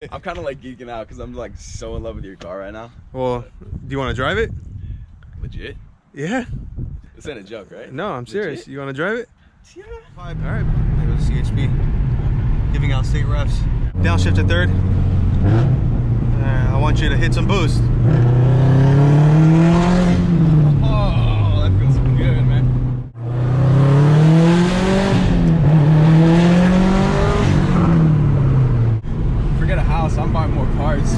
I'm kind of like geeking out because I'm like so in love with your car right now. Well, do you want to drive it? Legit? Yeah. This ain't a joke, right? No, I'm serious. Legit? You want to drive it? Yeah. All right. There goes CHP. Giving out state refs. Downshift to third. I want you to hit some boost. Oh, that feels good, man. Forget a house, I'm buying more cars.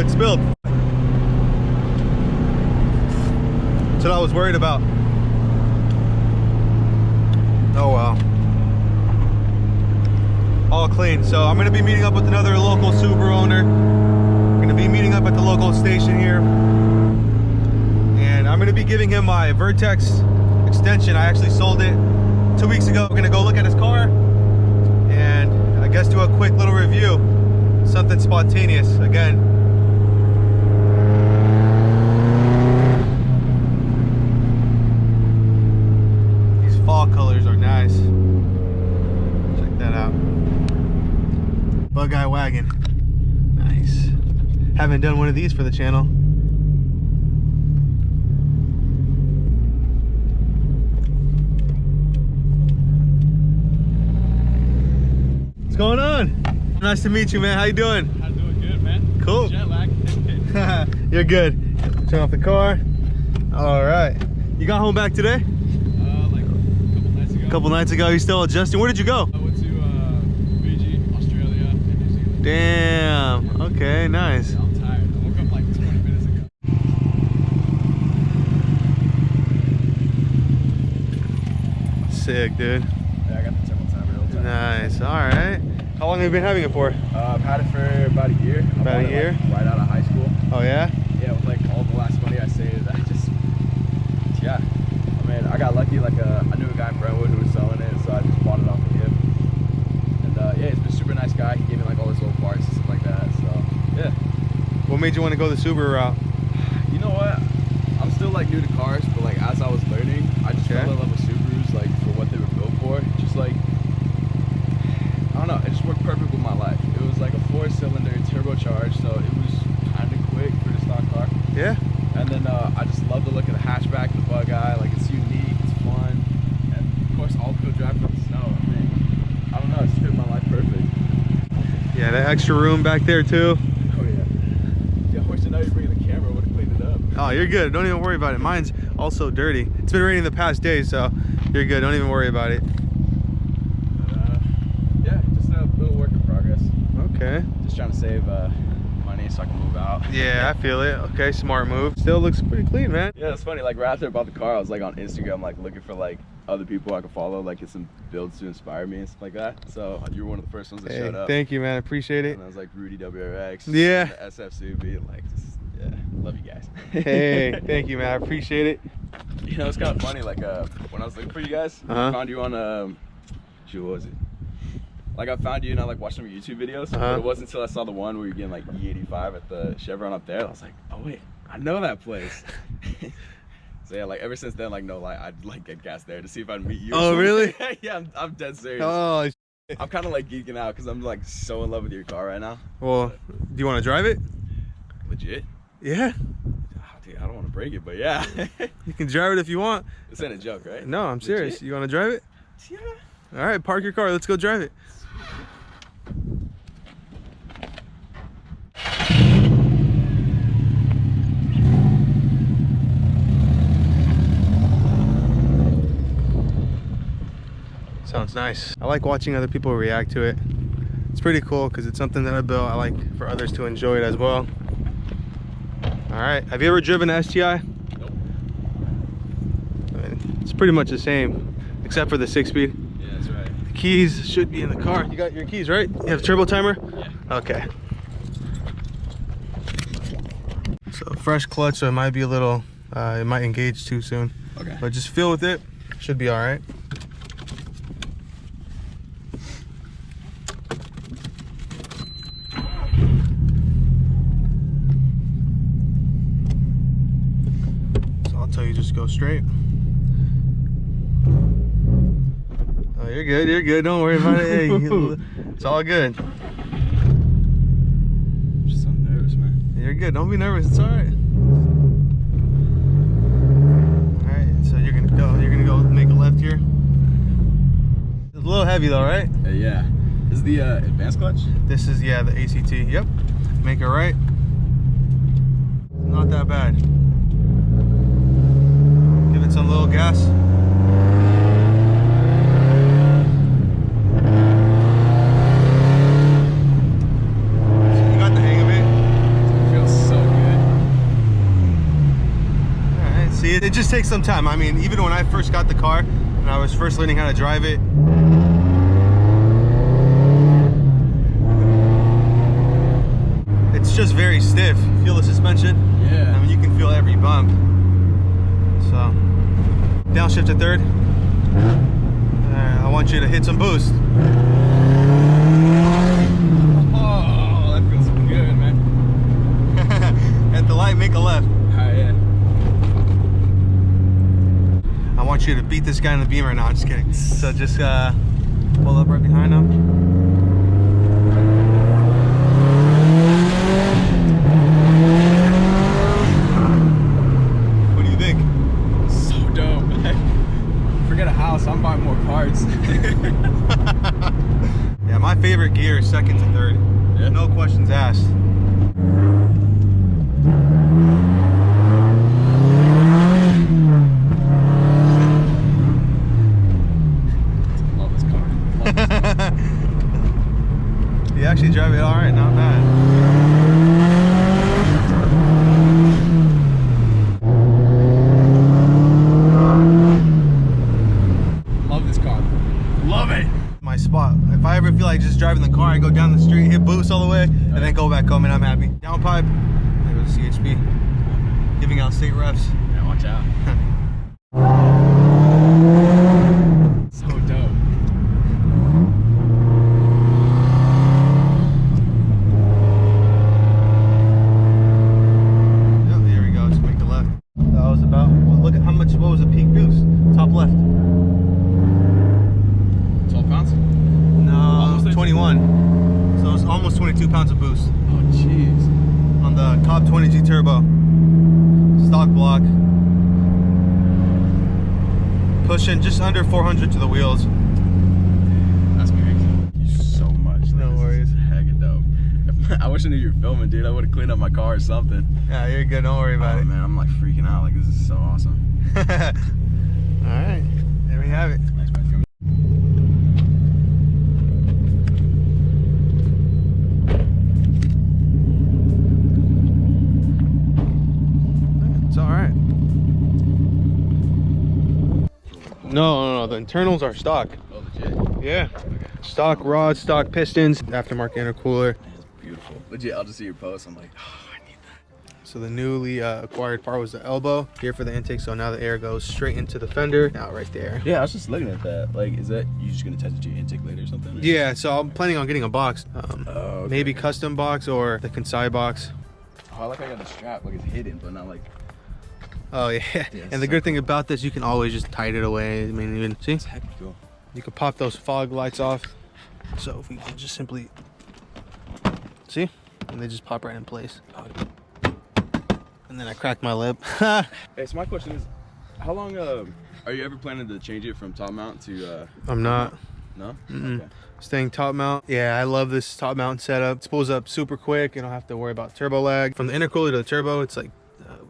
Spilled. That's what I was worried about. Oh well. All clean. So I'm gonna be meeting up with another local Subaru owner. I'm gonna be meeting up at the local station here. And I'm gonna be giving him my Vertex extension. I actually sold it 2 weeks ago. We're gonna go look at his car and I guess do a quick little review. Something spontaneous. Again, fall colors are nice. Check that out. Bug eye wagon. Nice. Haven't done one of these for the channel. What's going on? Nice to meet you, man. How you doing? I'm doing good, man. Cool. Jet lag. You're good. Turn off the car. All right. You got home back today? A couple nights ago. You still adjusting? Where did you go? I went to Fiji, Australia, and New Zealand. Damn. Okay, nice. Yeah, I'm tired. I woke up like 20 minutes ago. Sick, dude. Yeah, I got the turbo timer all the time. Nice. All right. How long have you been having it for? I've had it for about a year. About a year? Like, right out of high school. Oh yeah? Yeah, with like all the last money I saved, yeah. I mean, I got lucky. Like I knew a guy in Brentwood who was selling it, so I just bought it off of him. And yeah, he's been a super nice guy. He gave me like all his little parts and stuff like that. So yeah. What made you want to go the Subaru route? You know what? I'm still like new to cars, but like as I was learning, I just fell in love with Subarus, like for what they were built for. Just like, I don't know, it just worked perfect with my life. It was like a 4-cylinder turbocharged, so it was kind of quick for the stock car. Yeah. And then I just love the look of the hatchback, the bug eye. Like it's unique, it's fun, and of course all-wheel drive for the snow. I mean, I don't know, it just fit my life perfect. Yeah, that extra room back there too. Oh yeah. Yeah, of course, now you're bringing the camera. Would have cleaned it up. Oh, you're good. Don't even worry about it. Mine's also dirty. It's been raining the past days, so you're good. Don't even worry about it. Yeah, just a little work in progress. Okay. Just trying to save money so I can move out. Yeah, I feel it. Okay, smart move. Still looks pretty clean, man. Yeah, it's funny. Like right after I bought the car, I was like on Instagram, like looking for like other people I could follow, like get some builds to inspire me and stuff like that. So you were one of the first ones that showed up. Thank you, man. I appreciate it. And I was like Rudy WRX. Yeah. The SF Subi, and like just yeah, love you guys. Hey, thank you, man. I appreciate it. You know, it's kind of funny. Like when I was looking for you guys, I found you on shoot, what was it? Like I found you and I like watched some of your YouTube videos. But it wasn't until I saw the one where you're getting like E85 at the Chevron up there. I was like, oh wait, I know that place. So yeah, like ever since then, like no lie, I'd like get gas there to see if I'd meet you. Oh really? Yeah, I'm dead serious. Oh. I'm kind of like geeking out because I'm like so in love with your car right now. Well, do you want to drive it? Legit? Yeah. Oh, dude, I don't want to break it, but yeah. You can drive it if you want. This ain't a joke, right? No, I'm serious. You want to drive it? Yeah. All right, park your car. Let's go drive it. Sounds nice. I like watching other people react to it. It's pretty cool because it's something that I built. I like for others to enjoy it as well. All right, have you ever driven an STI? Nope. I mean, it's pretty much the same, except for the 6-speed. Yeah, that's right. The keys should be in the car. You got your keys, right? You have a turbo timer? Yeah. Okay. So fresh clutch, so it might be a little, it might engage too soon. Okay. But just feel with it. Should be all right. So I'll tell you, just go straight. Oh, you're good. You're good. Don't worry about it. Hey, it's all good. I'm just so nervous, man. You're good. Don't be nervous. It's all right. All right. So you're gonna go make a left here. It's a little heavy though, right? Yeah. This is the advanced clutch? This is, yeah, the ACT. Yep. Make it right. Not that bad. Give it some little gas. So you got the hang of it. It feels so good. Alright, see, it just takes some time. I mean, even when I first got the car and I was first learning how to drive it, it's just very stiff. Feel the suspension? Yeah. I mean, you can feel every bump. So, downshift to third. I want you to hit some boost. Oh, that feels good, man. At the light, make a left. Yeah. I want you to beat this guy in the beam right now. I'm just kidding. So just pull up right behind him. I'm buying more cards. Yeah, my favorite gear is second to third. Yeah. No questions asked. Love this car. Love this car. You actually drive it all right, not bad. Spot. If I ever feel like just driving the car, I go down the street, hit boost all the way, and then go back home, and I'm happy. Downpipe, there goes CHP, giving out state refs. Yeah, watch out. So dope. Yep, there we go. Just make the left. That was about. Well, look at how much. What was the peak boost? Top left. 12 pounds? No, 21. So it's almost 22 pounds of boost. Oh, jeez. On the top 22 turbo. Stock block. Pushing just under 400 to the wheels. That's crazy. Thank you so much. No worries. Hecka dope. I wish I knew you were filming, dude. I would have cleaned up my car or something. Yeah, you're good. Don't worry about it. Man, I'm like freaking out. Like, this is so awesome. Alright. There we have it. Thanks, man. It's all right. No, the internals are stock. Oh, legit? Yeah. Stock rods, stock pistons, aftermarket intercooler. It's beautiful. Legit, I'll just see your post. I'm like, oh, I need that. So the newly acquired part was the elbow here for the intake. So now the air goes straight into the fender. Now right there. Yeah, I was just looking at that. Like, is that you just gonna attach it to your intake later or something? Or? Yeah. So I'm planning on getting a box, Okay. maybe custom box or the Kansai box. Oh, I like I got the strap. Like it's hidden, but not like. Oh yeah. And the good thing about this, you can always just tighten it away. I mean, even see, It's heck cool. you can pop those fog lights off. So if we can just simply see, and they just pop right in place. And then I cracked my lip. Hey, so my question is, how long are you ever planning to change it from top mount to? I'm not. No. Okay. Staying top mount. Yeah, I love this top mount setup. It spools up super quick. You don't have to worry about turbo lag. From the intercooler to the turbo, it's like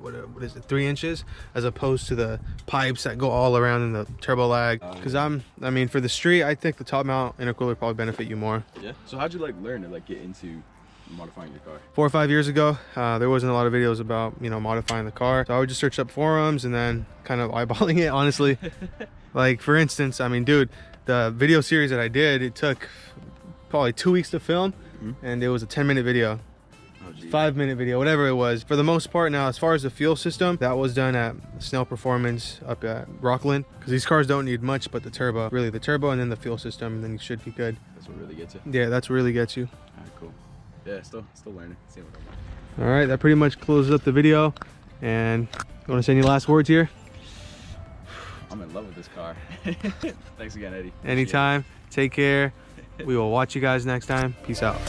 what is it, 3 inches, as opposed to the pipes that go all around in the turbo lag. Because I mean, for the street, I think the top mount intercooler probably benefit you more. Yeah. So how'd you like learn to like get into modifying your car? 4 or 5 years ago, there wasn't a lot of videos about, you know, modifying the car. So I would just search up forums and then kind of eyeballing it, honestly. Like for instance, I mean, dude, the video series that I did, it took probably 2 weeks to film, and it was a 10-minute video. 5-minute video, whatever it was. For the most part now, as far as the fuel system, that was done at Snell Performance up at Rockland, because these cars don't need much but the turbo. Really, the turbo and then the fuel system, and then you should be good. That's what really gets you? Yeah, that's what really gets you. Alright, cool. Yeah, still learning. Seeing what I'm like. All right, that pretty much closes up the video. And you want to say any last words here? I'm in love with this car. Thanks again, Eddie. Anytime. Take care. We will watch you guys next time. Peace out.